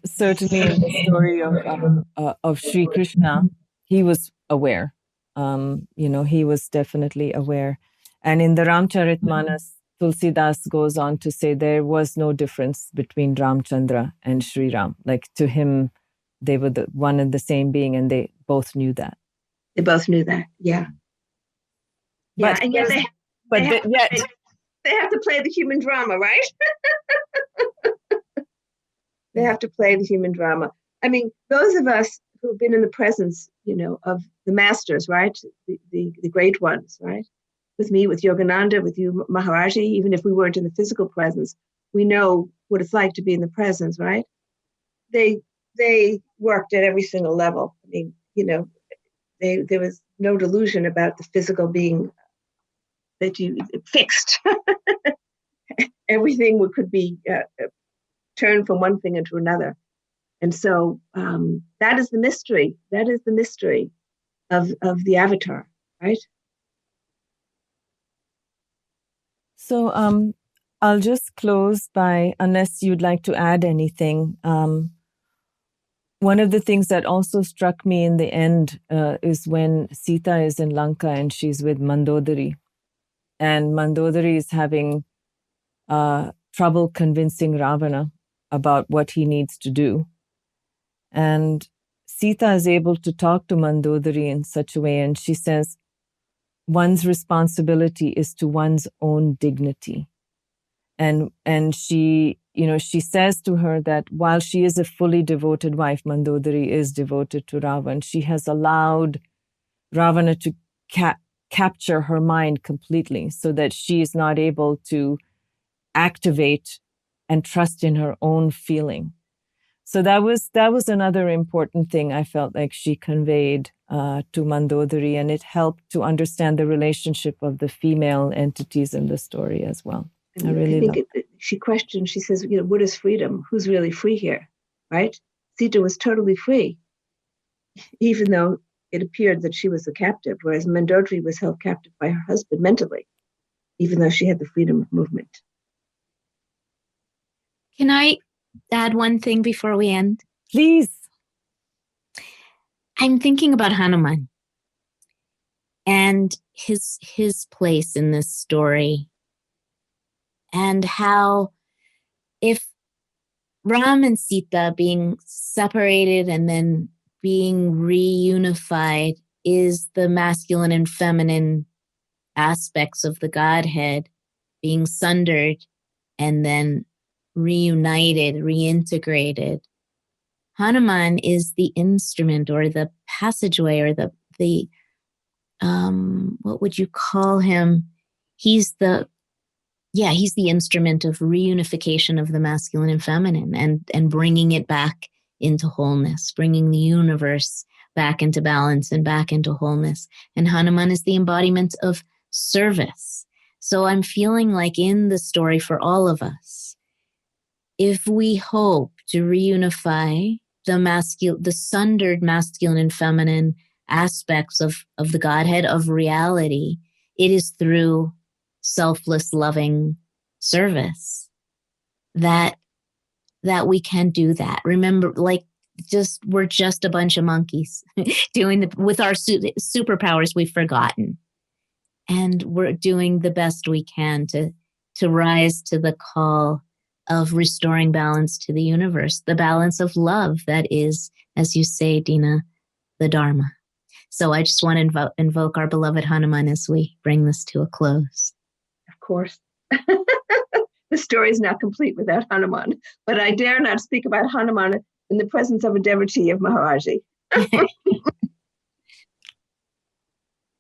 B: Certainly, in the story of Sri Krishna, he was aware. He was definitely aware. And in the Ramcharitmanas, Tulsidas goes on to say there was no difference between Ramchandra and Sri Ram. Like to him, they were the one and the same being, and they both knew that.
D: They both knew that, yeah.
B: But,
D: and yet they have to play the human drama, right? They have to play the human drama. I mean, those of us who've been in the presence, of the masters, right? The great ones, right? With me, with Yogananda, with you, Maharaji, even if we weren't in the physical presence, we know what it's like to be in the presence, right? They worked at every single level. I mean, there was no delusion about the physical being that you fixed. Everything could be turned from one thing into another. And so that is the mystery. That is the mystery of the avatar, right?
B: So I'll just close by, unless you'd like to add anything. One of the things that also struck me in the end is when Sita is in Lanka and she's with Mandodari. And Mandodari is having trouble convincing Ravana about what he needs to do. And Sita is able to talk to Mandodari in such a way, and she says, one's responsibility is to one's own dignity. And she she says to her that while she is a fully devoted wife, Mandodari is devoted to Ravan. She has allowed Ravana to capture her mind completely so that she is not able to activate and trust in her own feeling. So that was another important thing I felt like she conveyed to Mandodari, and it helped to understand the relationship of the female entities in the story as well. I think
D: she questioned, she says, what is freedom? Who's really free here, right? Sita was totally free, even though it appeared that she was a captive, whereas Mandodari was held captive by her husband mentally, even though she had the freedom of movement.
E: Can I add one thing before we end?
B: Please.
E: I'm thinking about Hanuman and his place in this story, and how if Ram and Sita being separated and then being reunified is the masculine and feminine aspects of the Godhead being sundered and then reunited, reintegrated. Hanuman is the instrument or the passageway or the what would you call him? He's the instrument of reunification of the masculine and feminine and bringing it back into wholeness, bringing the universe back into balance and back into wholeness. And Hanuman is the embodiment of service. So I'm feeling like in the story for all of us, if we hope to reunify the sundered masculine and feminine aspects of the Godhead, of reality, it is through selfless, loving service that we can do that. Remember, we're just a bunch of monkeys doing with our superpowers we've forgotten. And we're doing the best we can to rise to the call of restoring balance to the universe, the balance of love that is, as you say, Dena, the Dharma. So I just want to invoke our beloved Hanuman as we bring this to a close.
D: Of course. The story is not complete without Hanuman, but I dare not speak about Hanuman in the presence of a devotee of Maharaji.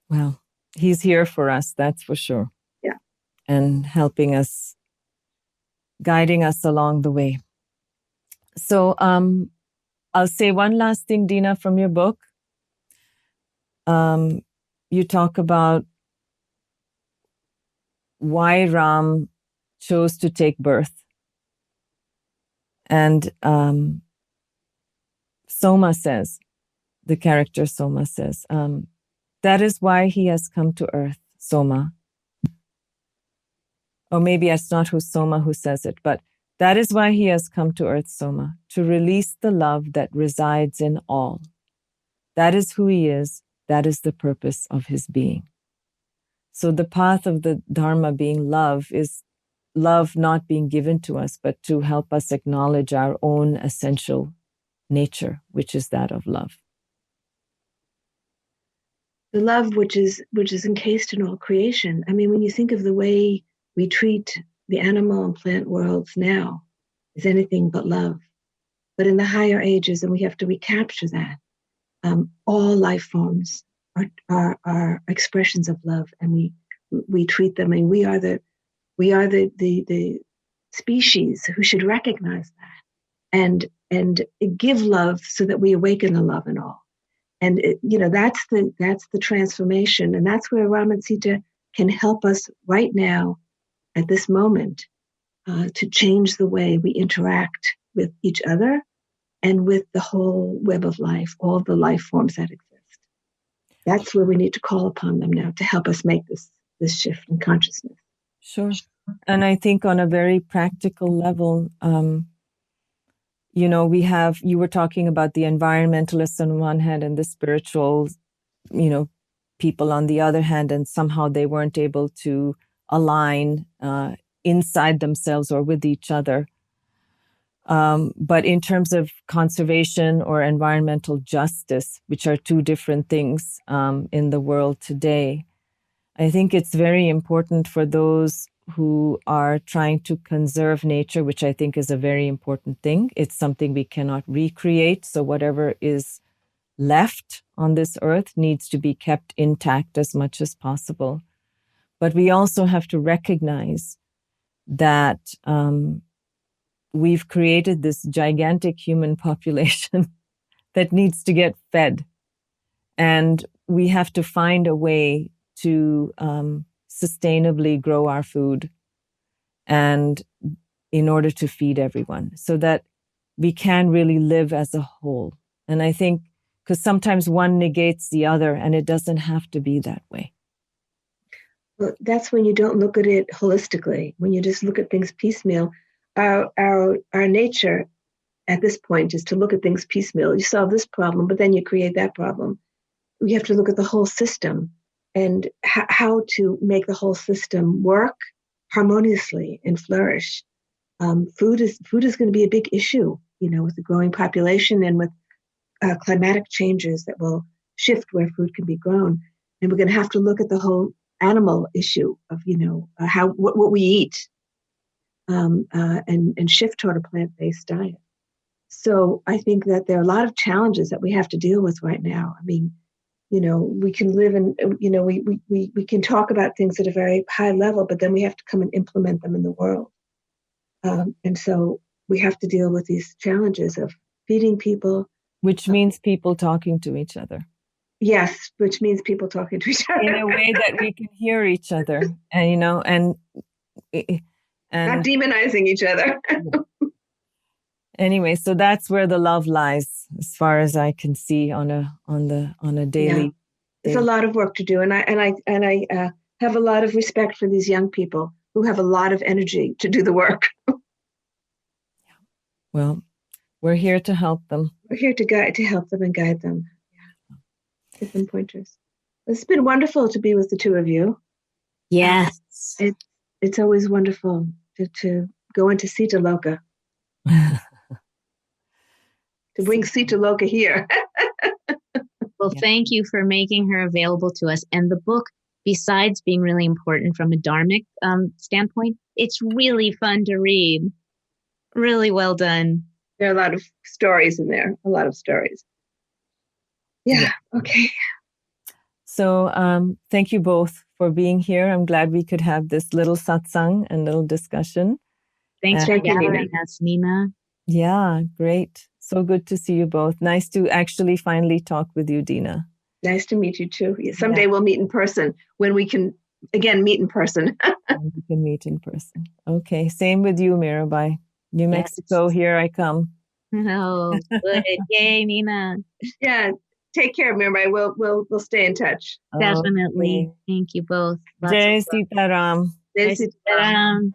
B: Well, he's here for us, that's for sure.
D: Yeah.
B: And helping us, guiding us along the way. So I'll say one last thing, Dena, from your book. You talk about why Ram chose to take birth. And Soma says, the character Soma says, that is why he has come to earth, Soma. Or maybe it's not Soma who says it, but that is why he has come to earth, Soma, to release the love that resides in all. That is who he is. That is the purpose of his being. So the path of the Dharma being love is love not being given to us, but to help us acknowledge our own essential nature, which is that of love.
D: The love which is encased in all creation. I mean, when you think of the way we treat the animal and plant worlds now, is anything but love. But in the higher ages, and we have to recapture that, all life forms are expressions of love, and we treat them, and we are the species who should recognize that and give love so that we awaken the love in all. And that's the transformation, and that's where Ram and Sita can help us right now, at this moment, to change the way we interact with each other and with the whole web of life, all the life forms that exist. That's where we need to call upon them now to help us make this shift in consciousness.
B: Sure. And I think on a very practical level, you were talking about the environmentalists on one hand and the spiritual, people on the other hand, and somehow they weren't able to align inside themselves or with each other. But in terms of conservation or environmental justice, which are two different things in the world today, I think it's very important for those who are trying to conserve nature, which I think is a very important thing. It's something we cannot recreate. So whatever is left on this earth needs to be kept intact as much as possible. But we also have to recognize that we've created this gigantic human population that needs to get fed. And we have to find a way to sustainably grow our food and in order to feed everyone so that we can really live as a whole. And I think because sometimes one negates the other and it doesn't have to be that way.
D: Well, that's when you don't look at it holistically, when you just look at things piecemeal. Our nature at this point is to look at things piecemeal. You solve this problem, but then you create that problem. We have to look at the whole system and how to make the whole system work harmoniously and flourish. Food is going to be a big issue, with the growing population and with climatic changes that will shift where food can be grown. And we're going to have to look at the whole animal issue of, what we eat and shift toward a plant-based diet. So I think that there are a lot of challenges that we have to deal with right now. I mean, we can live in, we can talk about things at a very high level, but then we have to come and implement them in the world. And so we have to deal with these challenges of feeding people.
B: Which means people talking to each other.
D: Yes, which means people talking to each other.
B: In a way that we can hear each other and, and
D: not demonizing each other.
B: Anyway, so that's where the love lies, as far as I can see on a daily.
D: Yeah. It's a lot of work to do, and I have a lot of respect for these young people who have a lot of energy to do the work.
B: Well, we're here to help them.
D: We're here to help them and guide them. Yeah. Give them pointers. It's been wonderful to be with the two of you.
E: Yes,
D: it's always wonderful to go into Sita Loka. To bring Sita Loka here.
E: Well, thank you for making her available to us. And the book, besides being really important from a dharmic standpoint, it's really fun to read. Really well done.
D: There are a lot of stories in there. A lot of stories. Yeah. Okay.
B: So thank you both for being here. I'm glad we could have this little satsang and little discussion.
E: Thanks for gathering us, Nina.
B: Yeah, great. So good to see you both. Nice to actually finally talk with you, Dena.
D: Nice to meet you too. Someday we'll meet in person when we can, again, meet in person.
B: We can meet in person. Okay. Same with you, Mirabai. New Mexico, here I come.
E: Oh, good. Yay, Nina.
D: Yeah. Take care, Mirabai. We'll stay in touch.
E: Definitely. Okay. Thank you both.
B: Jai Sita Ram.
D: Jai Sita Ram.